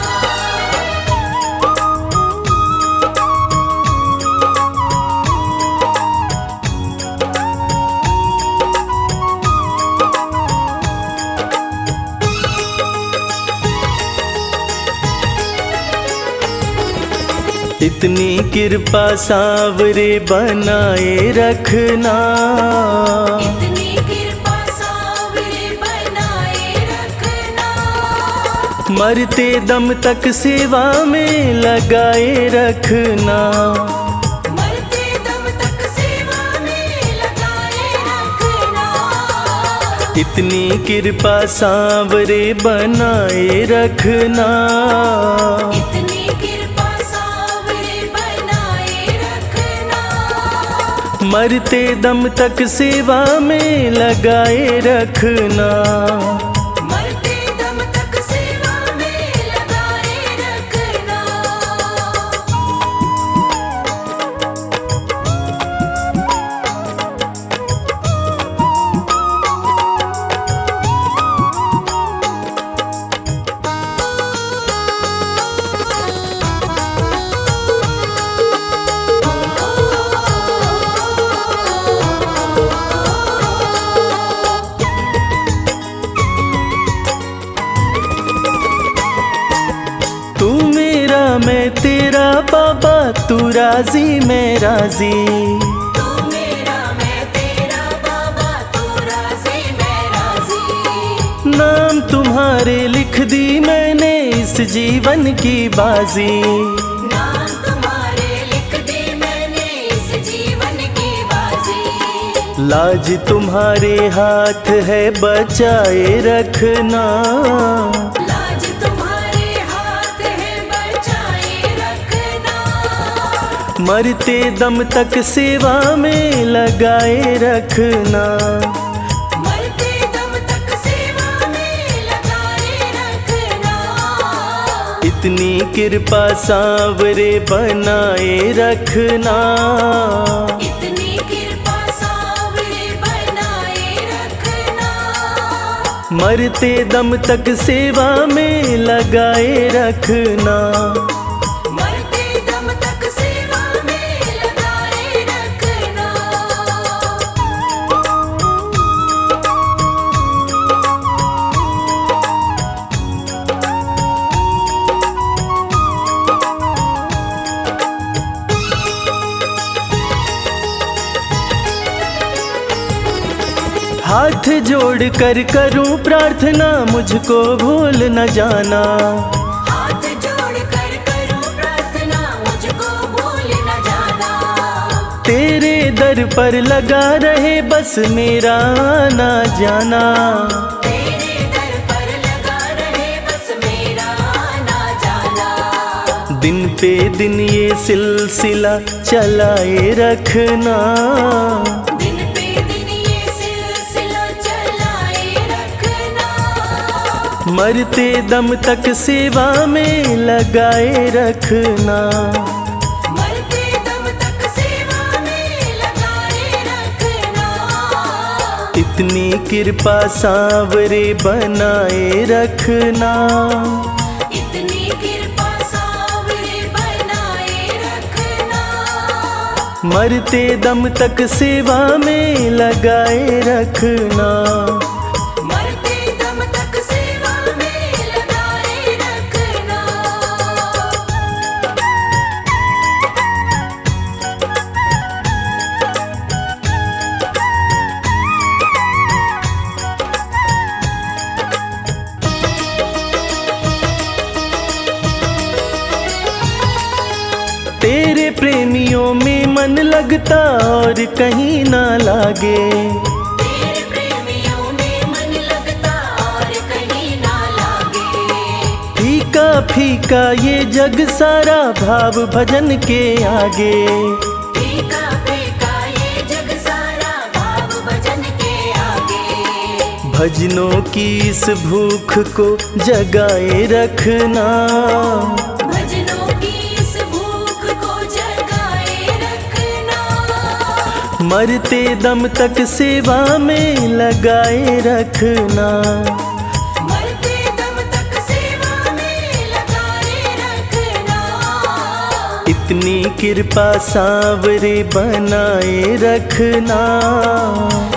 इतनी कृपा सांवरे बनाए रखना, इतनी कृपा सांवरे बनाए रखना, मरते दम तक सेवा में लगाए रखना। मरते दम तक सेवा में लगाए रखना। इतनी कृपा सांवरे बनाए रखना, इतनी कृपा सांवरे बनाए रखना, मरते दम तक सेवा में लगाए रखना। मरते दम तक सेवा में लगाए रखना। तू मेरा मैं तेरा बाबा, तू राजी मैं राजी। तू मेरा मैं तेरा बाबा, तू राजी मैं राजी। नाम तुम्हारे लिख दी मैंने इस जीवन की बाजी। नाम तुम्हारे लिख दी मैंने इस जीवन की बाजी। लाज तुम्हारे हाथ है बचाए रखना, लाज तुम्हारे हाथ है बचाए रखना। मरते दम तक सेवा में लगाए रखना। मरते दम तक सेवा में लगाए रखना। इतनी कृपा सांवरे बनाए रखना, इतनी कृपा सांवरे बनाए रखना। मरते दम तक सेवा में लगाए रखना। मरते दम तक सेवा में लगाए रखना। हाथ जोड़ कर करूं प्रार्थना, मुझको भूल न जाना। हाथ जोड़ कर करूं प्रार्थना, मुझको भूल न जाना। तेरे दर पर लगा रहे बस मेरा आना जाना। तेरे दर पर लगा रहे बस मेरा आना जाना। दिन पे दिन ये सिलसिला चलाए रखना, दिन पे दिन ये सिलसिला चलाए रखना। मरते दम तक सेवा में लगाए रखना। मरते दम तक सेवा में इतनी कृपा सांवरे बनाए रखना, इतनी कृपा सांवरे बनाए रखना। मरते दम तक सेवा में लगाए रखना। मरते दम तक सेवा में लगाए रखना। तेरे प्रेमियों में मन लगता और कहीं ना लागे, तेरे प्रेमियों में मन लगता और कहीं ना लागे। फीका फीका ये जग सारा भाव भजन के आगे। फीका फीका ये जग सारा भाव भजन के आगे। भजनों की इस भूख को जगाए रखना, भजनों की इस भूख को जगाए रखना। मरते दम तक सेवा में लगाए रखना। मरते दम तक सेवा में लगाए रखना। इतनी कृपा सांवरे बनाए रखना,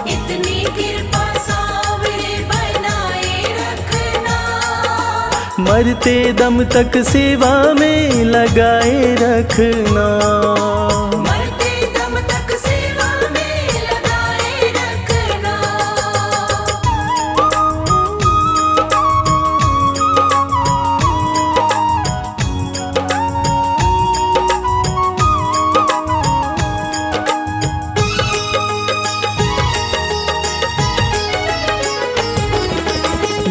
इतनी कृपा सांवरे बनाए रखना। मरते दम तक सेवा में लगाए रखना। मरते दम तक सेवा में लगाए रखना।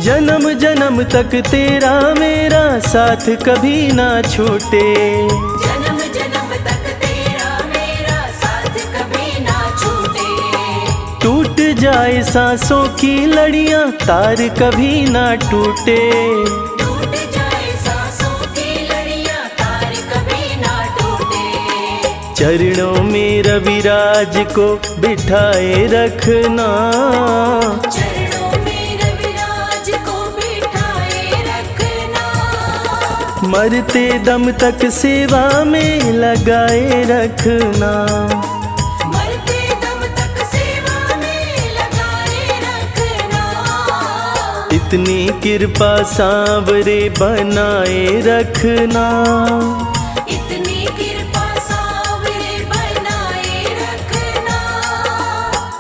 जन्म जन्म तक तेरा मेरा साथ कभी ना छूटे, जन्म जन्म तक तेरा मेरा साथ कभी ना छूटे। टूट जाए सांसों की लड़ियां तार कभी ना टूटे। टूट जाए सांसों की लड़ियां तार कभी ना टूटे। चरणों में रविराज को बिठाए रखना, चरणों में रविराज को बिठाए रखना। मरते दम तक सेवा में लगाए रखना। मरते दम तक सेवा में लगाए रखना। इतनी कृपा सांवरे बनाए रखना, इतनी कृपा सांवरे बनाए रखना।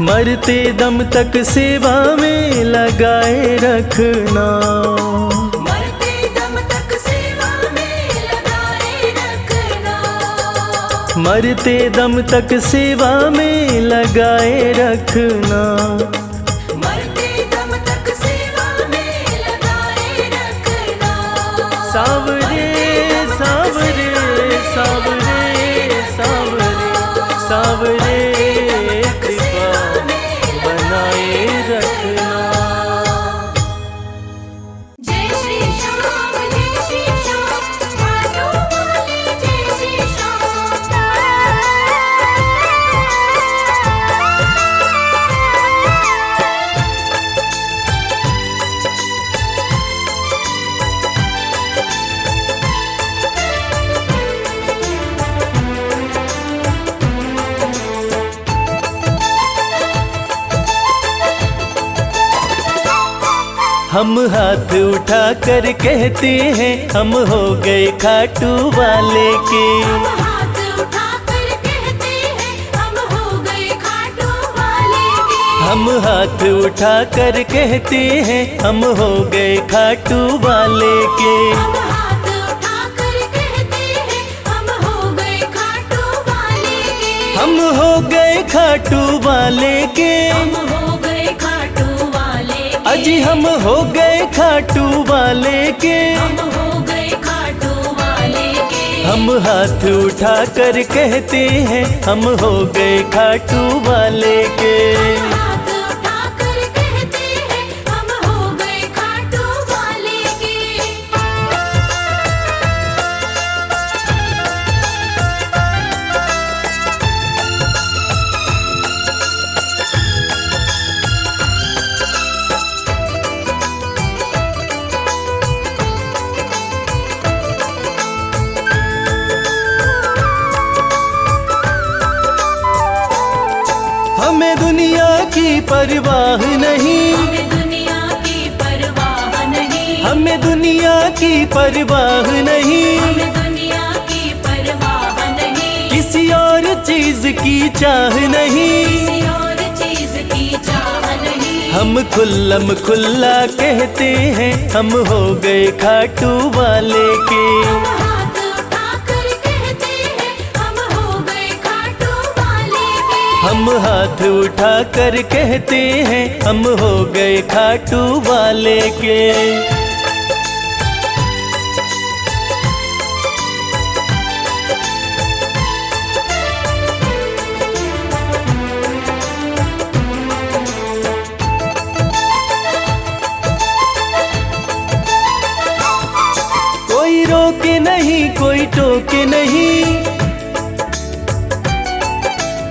मरते दम तक सेवा में लगाए रखना। मरते दम तक सेवा में लगाए रखना। मरते दम तक सेवा में लगाए रखना। मरते दम तक सेवा में लगाए रखना। सांवरे सांवरे सांवरे सांवरे सांवरे कृपा बनाए रखना। जय श्री श्याम जय श्री श्याम माधो वाले जय श्री हम हाथ उठा कर कहते हैं हम हो गए खाटू वाले के। हम हाथ उठाकर कहते हैं हम हो गए खाटू वाले के। हम हाथ उठा कर कहते हैं हम हो गए खाटू वाले के। हम हाथ उठाकर कहते हैं हम हो गए खाटू वाले के। हम हो गए खाटू वाले के। हम हो गए खाटू वाले के। अजी हम हो गए खाटू वाले के। हम हो गए खाटू वाले के। हम हाथ उठा कर कहते हैं हम हो गए खाटू वाले के। हम हाथ उठाकर कहते हैं हम हो गए खाटू वाले के। दुनिया की परवाह नहीं, हमें दुनिया की परवाह नहीं, हमें दुनिया की परवाह नहीं, हमें दुनिया की परवाह नहीं, किसी और चीज की चाह नहीं। किसी और चीज की चाह नहीं। हम खुल्लम खुल्ला कहते हैं हम हो गए खाटू वाले के। हम हाथ उठाकर कहते हैं हम हो गए खाटू वाले के। हम हाथ उठाकर कहते हैं हम हो गए खाटू वाले के। कोई रोके नहीं कोई टोके नहीं,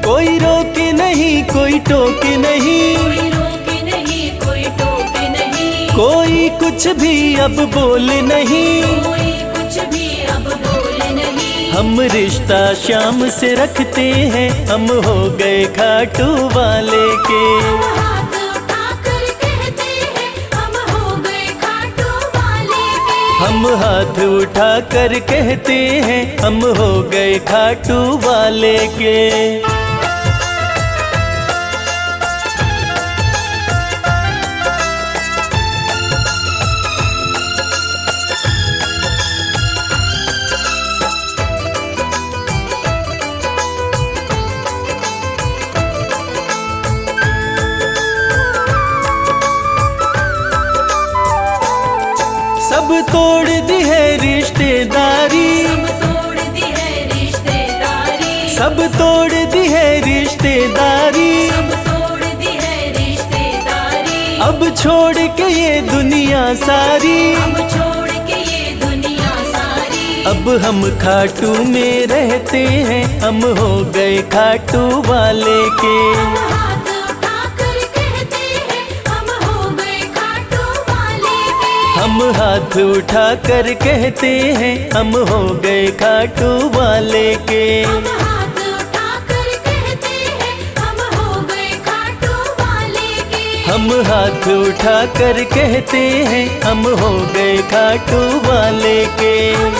कोई रोके नहीं कोई टोके नहीं, कोई रोके नहीं कोई टोके नहीं, कोई कुछ भी अब बोले नहीं। कोई कुछ भी अब बोले नहीं। हम रिश्ता शाम से रखते हैं हम हो गए खाटू वाले के। हम हाथ उठाकर कहते हैं हम हो गए खाटू वाले के। हम हाथ उठाकर कहते हैं हम हो गए खाटू वाले के। सब तोड़ दी है रिश्तेदारी, सब तोड़ दी है रिश्तेदारी, सब तोड़ दी है रिश्तेदारी। सब तोड़ दी है रिश्तेदारी। अब छोड़ के ये दुनिया सारी, अब छोड़ के ये दुनिया सारी। अब हम खाटू में रहते हैं हम हो गए खाटू वाले के। हम हाथ उठाकर कहते हैं हम हो गए खाटू वाले के। हम हाथ उठाकर कहते हैं हम हो गए खाटू वाले के। हम हाथ उठाकर कहते हैं हम हो गए खाटू वाले के। हम हाथ उठाकर कहते हैं हम हो गए खाटू वाले के। हम